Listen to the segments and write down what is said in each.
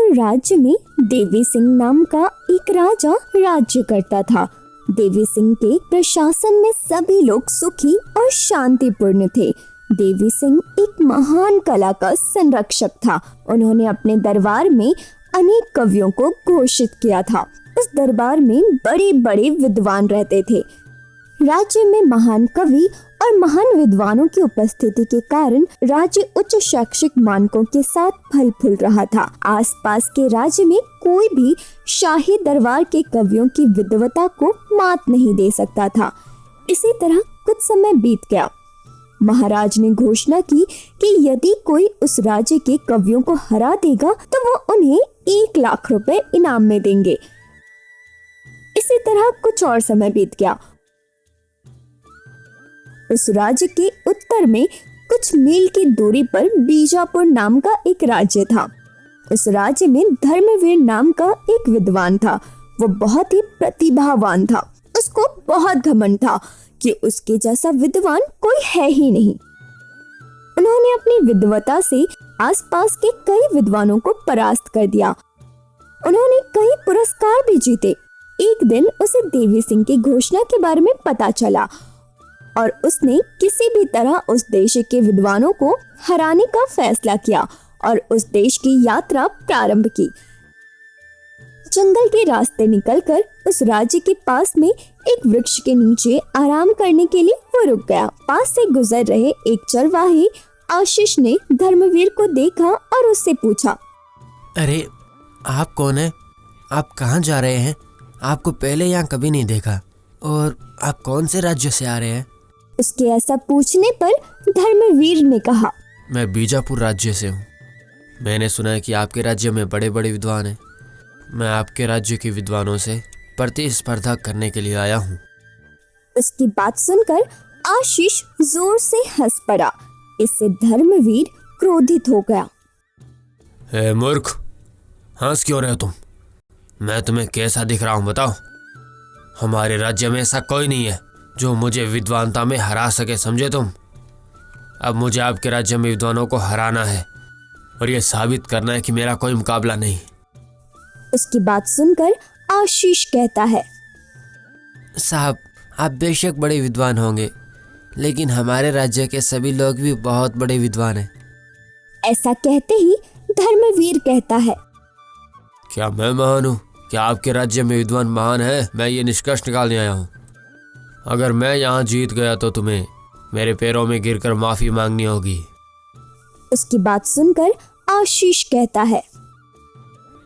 बीजापुर राज्य में देवी सिंह नाम का एक राजा राज्य करता था। देवी सिंह के प्रशासन में सभी लोग सुखी और शांतिपूर्ण थे। देवी सिंह एक महान कला का संरक्षक था। उन्होंने अपने दरबार में अनेक कवियों को घोषित किया था। उस दरबार में बड़े बड़े विद्वान रहते थे। राज्य में महान कवि और महान विद्वानों की उपस्थिति के कारण राज्य उच्च शैक्षिक मानकों के साथ फल फूल रहा था। आसपास के राज्य में कोई भी शाही दरबार के कवियों की विद्वता को मात नहीं दे सकता था। इसी तरह कुछ समय बीत गया। महाराज ने घोषणा की कि यदि कोई उस राज्य के कवियों को हरा देगा तो वो उन्हें 1 लाख रुपए इनाम में देंगे। इसी तरह कुछ और समय बीत गया। उस राज्य के उत्तर में कुछ मील की दूरी पर बीजापुर नाम का एक राज्य था। उस राज्य में धर्मवीर नाम का एक विद्वान था। वो बहुत ही प्रतिभावान था। उसको बहुत घमंड था कि उसके जैसा विद्वान कोई है ही नहीं। उन्होंने अपनी विद्वता से आसपास के कई विद्वानों को परास्त कर दिया। उन्होंने कई पुरस्कार भी जीते। एक दिन उसे देवी सिंह की घोषणा के बारे में पता चला और उसने किसी भी तरह उस देश के विद्वानों को हराने का फैसला किया और उस देश की यात्रा प्रारंभ की। जंगल के रास्ते निकलकर उस राज्य के पास में एक वृक्ष के नीचे आराम करने के लिए वो रुक गया। पास से गुजर रहे एक चरवाहे आशीष ने धर्मवीर को देखा और उससे पूछा, अरे आप कौन है? आप कहाँ जा रहे हैं? आपको पहले यहाँ कभी नहीं देखा। और आप कौन से राज्य से आ रहे हैं? उसके ऐसा पूछने पर धर्मवीर ने कहा, मैं बीजापुर राज्य से हूँ। मैंने सुना है कि आपके राज्य में बड़े बड़े विद्वान हैं। मैं आपके राज्य के विद्वानों से प्रतिस्पर्धा करने के लिए आया हूँ। उसकी बात सुनकर आशीष जोर से हंस पड़ा। इससे धर्मवीर क्रोधित हो गया। हे मूर्ख, हंस क्यों रहे हो तुम? मैं तुम्हें कैसा दिख रहा हूँ बताओ? हमारे राज्य में ऐसा कोई नहीं है जो मुझे विद्वानता में हरा सके, समझे तुम? अब मुझे आपके राज्य में विद्वानों को हराना है और ये साबित करना है कि मेरा कोई मुकाबला नहीं। उसकी बात सुनकर आशीष कहता है, साहब, आप बेशक बड़े विद्वान होंगे, लेकिन हमारे राज्य के सभी लोग भी बहुत बड़े विद्वान हैं। ऐसा कहते ही धर्मवीर कहता है, क्या मैं महान हूँ? क्या आपके राज्य में विद्वान महान है? मैं ये निष्कर्ष निकालने आया हूँ। अगर मैं यहाँ जीत गया तो तुम्हें मेरे पैरों में गिरकर माफी मांगनी होगी। उसकी बात सुनकर आशीष कहता है,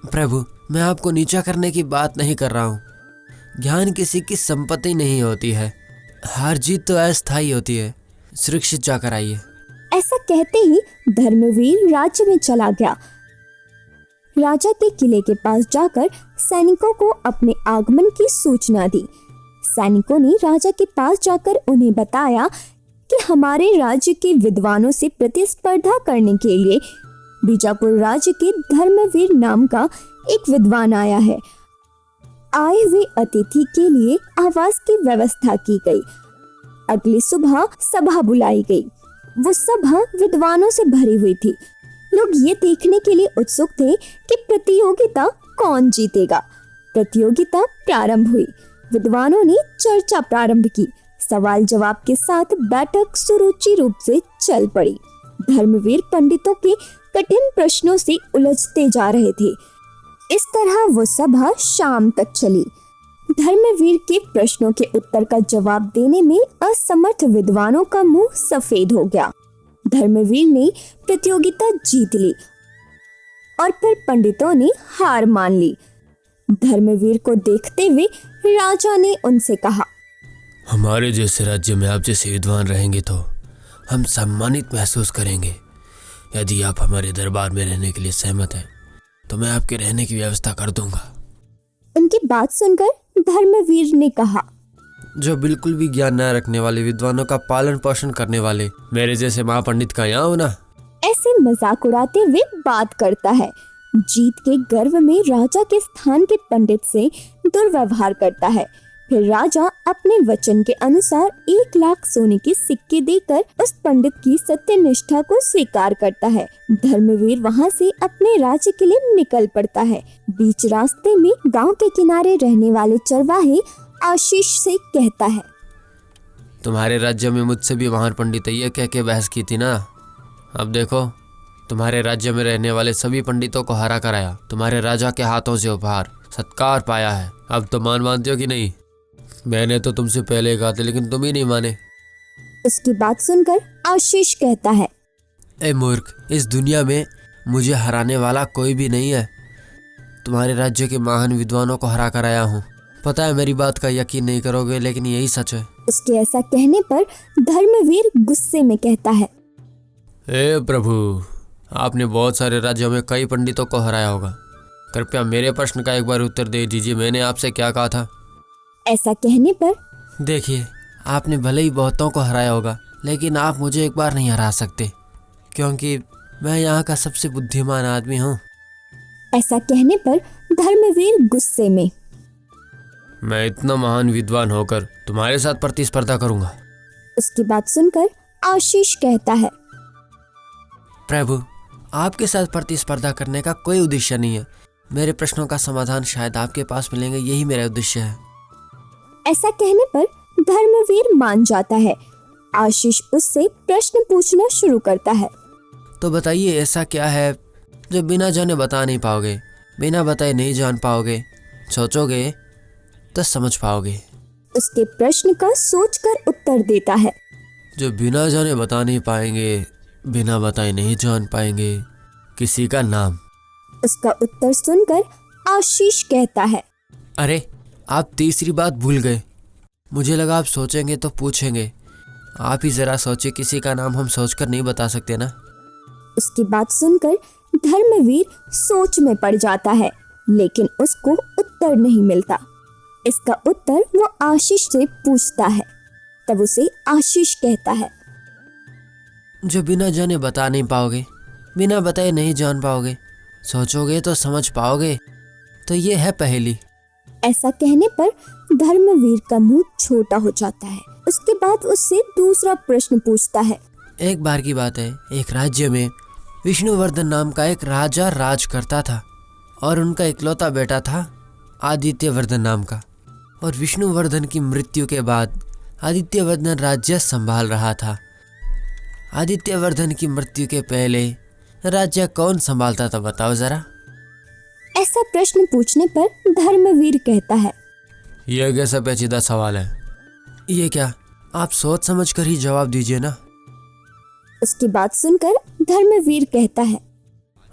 प्रभु, मैं आपको नीचा करने की बात नहीं कर रहा हूँ। ज्ञान किसी की संपत्ति नहीं होती है। हार जीत तो अस्थायी होती है। सुरक्षित जाकर आइए। ऐसा कहते ही धर्मवीर राज्य में चला गया। राजा के किले के पास जाकर सैनिकों को अपने आगमन की सूचना दी। सैनिकों ने राजा के पास जाकर उन्हें बताया कि हमारे राज्य के विद्वानों से प्रतिस्पर्धा करने के लिए बीजापुर राज्य के धर्मवीर नाम का एक विद्वान आया है। आए हुए अतिथि के लिए आवास की व्यवस्था की गई। अगली सुबह सभा बुलाई गई। वो सभा विद्वानों से भरी हुई थी। लोग ये देखने के लिए उत्सुक थे कि प्रतियोगिता कौन जीतेगा। प्रतियोगिता प्रारंभ हुई। विद्वानों ने चर्चा प्रारंभ की। सवाल जवाब के साथ बैठक सुरुचि रूप से चल पड़ी। धर्मवीर पंडितों के कठिन प्रश्नों से उलझते जा रहे थे। इस तरह वो सभा शाम तक चली। धर्मवीर के प्रश्नों के उत्तर का जवाब देने में असमर्थ विद्वानों का मुंह सफेद हो गया। धर्मवीर ने प्रतियोगिता जीत ली और फिर पंडितों ने हार मान ली। धर्मवीर को देखते हुए राजा ने उनसे कहा, हमारे जैसे राज्य में आप जैसे विद्वान रहेंगे तो हम सम्मानित महसूस करेंगे। यदि आप हमारे दरबार में रहने के लिए सहमत हैं तो मैं आपके रहने की व्यवस्था कर दूंगा। उनकी बात सुनकर धर्मवीर ने कहा, जो बिल्कुल भी ज्ञान न रखने वाले विद्वानों का पालन पोषण करने वाले मेरे जैसे महापंडित का यहाँ होना। ऐसे मजाक उड़ाते हुए बात करता है। जीत के गर्व में राजा के स्थान के पंडित से दुर्व्यवहार करता है। फिर राजा अपने वचन के अनुसार 1 लाख सोने के सिक्के देकर उस पंडित की सत्यनिष्ठा को स्वीकार करता है। धर्मवीर वहां से अपने राज्य के लिए निकल पड़ता है। बीच रास्ते में गांव के किनारे रहने वाले चरवाहे आशीष से कहता है, तुम्हारे राज्य में मुझसे भी महान पंडित ये कह के बहस की थी ना, अब देखो तुम्हारे राज्य में रहने वाले सभी पंडितों को हरा कर आया, तुम्हारे राजा के हाथों से उपहार सत्कार पाया है। अब तो मानते हो कि नहीं? मैंने तो तुमसे पहले कहा था लेकिन तुम ही नहीं माने। उसकी बात सुनकर आशीष कहता है, ए मूर्ख, इस दुनिया में मुझे हराने वाला कोई भी नहीं है। तुम्हारे राज्य के महान विद्वानों को हरा कर आया हूँ। पता है मेरी बात का यकीन नहीं करोगे लेकिन यही सच है। उसके ऐसा कहने पर धर्मवीर गुस्से में कहता है, ए प्रभु, आपने बहुत सारे राज्यों में कई पंडितों को हराया होगा, कृपया मेरे प्रश्न का एक बार उत्तर दे दीजिए, मैंने आपसे क्या कहा था? ऐसा कहने पर देखिए, आपने भले ही बहुतों को हराया होगा लेकिन आप मुझे एक बार नहीं हरा सकते, क्योंकि मैं यहाँ का सबसे बुद्धिमान आदमी हूँ। ऐसा कहने पर धर्मवीर गुस्से में, मैं इतना महान विद्वान होकर तुम्हारे साथ प्रतिस्पर्धा करूंगा। उसकी बात सुनकर आशीष कहता है, प्रभु, आपके साथ प्रतिस्पर्धा करने का कोई उद्देश्य नहीं है। मेरे प्रश्नों का समाधान शायद आपके पास मिलेंगे, यही मेरा उद्देश्य है। ऐसा कहने पर धर्मवीर मान जाता है। आशीष उससे प्रश्न पूछना शुरू करता है। तो बताइए, ऐसा क्या है जो बिना जाने बता नहीं पाओगे, बिना बताए नहीं जान पाओगे, सोचोगे तो समझ पाओगे? उसके प्रश्न का सोचकर उत्तर देता है, जो बिना जाने बता नहीं पाएंगे, बिना बताए नहीं जान पाएंगे, किसी का नाम। उसका उत्तर सुनकर आशीष कहता है, अरे, आप तीसरी बात भूल गए। मुझे लगा आप सोचेंगे तो पूछेंगे। आप ही जरा सोचिए, किसी का नाम हम सोचकर नहीं बता सकते ना। उसकी बात सुनकर धर्मवीर सोच में पड़ जाता है, लेकिन उसको उत्तर नहीं मिलता। इसका उत्तर वो आशीष से पूछता है। तब उसे आशीष कहता है, जो बिना जाने बता नहीं पाओगे, बिना बताए नहीं जान पाओगे, सोचोगे तो समझ पाओगे, तो ये है पहेली। ऐसा कहने पर धर्मवीर का मुंह छोटा हो जाता है। उसके बाद उससे दूसरा प्रश्न पूछता है। एक बार की बात है, एक राज्य में विष्णुवर्धन नाम का एक राजा राज करता था और उनका इकलौता बेटा था आदित्यवर्धन नाम का। और विष्णुवर्धन की मृत्यु के बाद आदित्यवर्धन राज्य संभाल रहा था। आदित्यवर्धन की मृत्यु के पहले राज्य कौन संभालता था, बताओ जरा? ऐसा प्रश्न पूछने पर धर्मवीर कहता है, यह कैसा पेचीदा सवाल है? ये क्या, आप सोच समझ कर ही जवाब दीजिए ना। उसकी बात सुनकर धर्मवीर कहता है,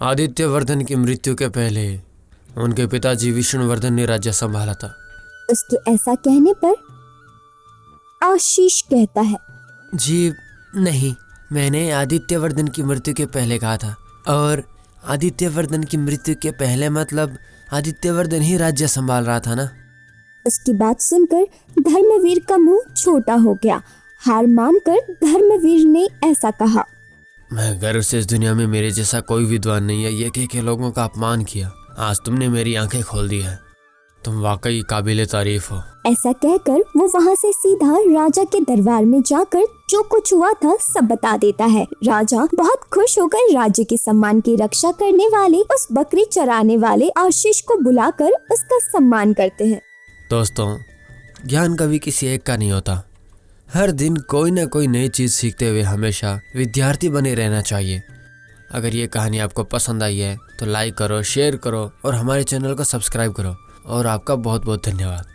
आदित्यवर्धन की मृत्यु के पहले उनके पिताजी विष्णुवर्धन ने राज्य संभाला था। उसके ऐसा कहने पर आशीष कहता है, जी नहीं, मैंने आदित्यवर्धन की मृत्यु के पहले कहा था। और आदित्यवर्धन की मृत्यु के पहले मतलब आदित्यवर्धन ही राज्य संभाल रहा था ना। उसकी बात सुनकर धर्मवीर का मुंह छोटा हो गया। हार मानकर धर्मवीर ने ऐसा कहा, मैं गर्व से इस दुनिया में मेरे जैसा कोई विद्वान नहीं है, ये कह के लोगों का अपमान किया। आज तुमने मेरी आंखें खोल दी है, तुम वाकई काबिले तारीफ हो। ऐसा कहकर वो वहाँ से सीधा राजा के दरबार में जाकर जो कुछ हुआ था सब बता देता है। राजा बहुत खुश होकर राज्य के सम्मान की रक्षा करने वाले उस बकरी चराने वाले आशीष को बुलाकर उसका सम्मान करते हैं। दोस्तों, ज्ञान कभी किसी एक का नहीं होता। हर दिन कोई ना कोई नई चीज़ सीखते हुए हमेशा विद्यार्थी बने रहना चाहिए। अगर ये कहानी आपको पसंद आई है तो लाइक करो, शेयर करो और हमारे चैनल को सब्सक्राइब करो। और आपका बहुत बहुत धन्यवाद।